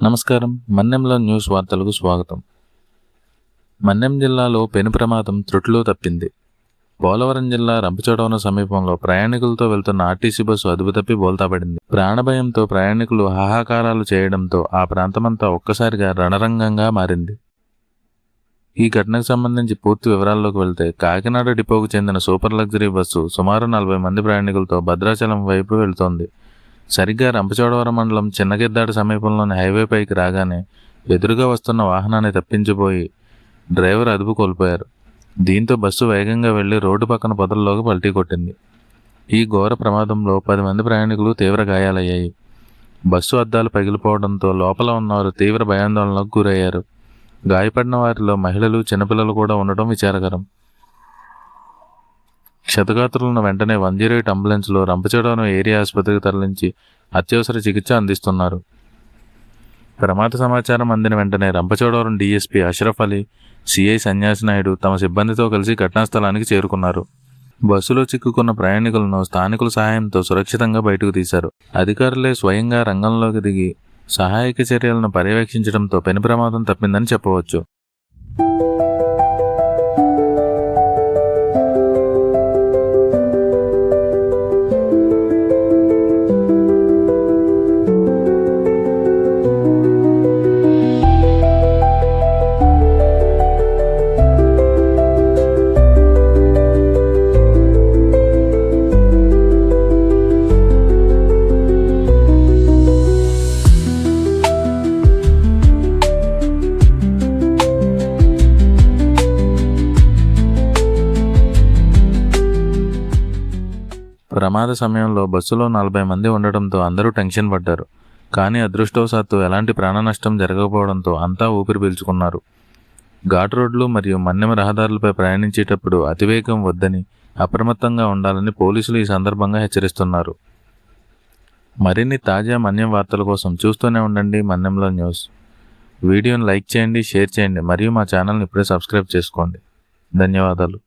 నమస్కారం. మన్నెంలో న్యూస్ వార్తలకు స్వాగతం. మన్నెం జిల్లాలో పెను ప్రమాదం త్రుటిలో తప్పింది. పోలవరం జిల్లా రంపచోడవరం సమీపంలో ప్రయాణికులతో వెళ్తున్న ఆర్టీసీ బస్సు అదుపు తప్పి బోల్తాపడింది. ప్రాణభయంతో ప్రయాణికులు హాహాకారాలు చేయడంతో ఆ ప్రాంతమంతా ఒక్కసారిగా రణరంగంగా మారింది. ఈ ఘటనకు సంబంధించి పూర్తి వివరాల్లోకి వెళ్తే, కాకినాడ డిపోకు చెందిన సూపర్ లగ్జరీ బస్సు సుమారు 40 మంది ప్రయాణికులతో భద్రాచలం వైపు వెళ్తోంది. సరిగ్గా రంపచోడవరం మండలం చిన్నగిద్దాడ సమీపంలోని హైవేపైకి రాగానే ఎదురుగా వస్తున్న వాహనాన్ని తప్పించిపోయి డ్రైవర్ అదుపు కోల్పోయారు. దీంతో బస్సు వేగంగా వెళ్లి రోడ్డు పక్కన పొదల్లోకి పల్టీ కొట్టింది. ఈ ఘోర ప్రమాదంలో 10 మంది ప్రయాణికులు తీవ్ర గాయాలయ్యాయి. బస్సు అద్దాలు పగిలిపోవడంతో లోపల ఉన్నవారు తీవ్ర భయాందోళనకు గురయ్యారు. గాయపడిన వారిలో మహిళలు, చిన్నపిల్లలు కూడా ఉండటం విచారకరం. క్షతగాత్రులను వెంటనే 108 అంబులెన్స్లో రంపచోడవరం ఏరియా ఆసుపత్రికి తరలించి అత్యవసర చికిత్స అందిస్తున్నారు. ప్రమాద సమాచారం అందిన వెంటనే రంపచోడవరం డీఎస్పీ అష్రఫ్ అలీ, సిఐ సన్యాసి నాయుడు తమ సిబ్బందితో కలిసి ఘటనాస్థలానికి చేరుకున్నారు. బస్సులో చిక్కుకున్న ప్రయాణికులను స్థానికుల సహాయంతో సురక్షితంగా బయటకు తీశారు. అధికారులే స్వయంగా రంగంలోకి దిగి సహాయక చర్యలను పర్యవేక్షించడంతో పెను ప్రమాదం తప్పిందని చెప్పవచ్చు. ప్రమాద సమయంలో బస్సులో 40 మంది ఉండటంతో అందరూ టెన్షన్ పడ్డారు. కానీ అదృష్టవశాత్తు ఎలాంటి ప్రాణ నష్టం జరగకపోవడంతో అంతా ఊపిరి పీల్చుకున్నారు. ఘాట్ రోడ్లు మరియు మన్నెం రహదారులపై ప్రయాణించేటప్పుడు అతివేగం వద్దని, అప్రమత్తంగా ఉండాలని పోలీసులు ఈ సందర్భంగా హెచ్చరిస్తున్నారు. మరిన్ని తాజా మన్యం వార్తల కోసం చూస్తూనే ఉండండి మన్నెంలో న్యూస్. వీడియోని లైక్ చేయండి, షేర్ చేయండి మరియు మా ఛానల్ని ఇప్పుడే సబ్స్క్రైబ్ చేసుకోండి. ధన్యవాదాలు.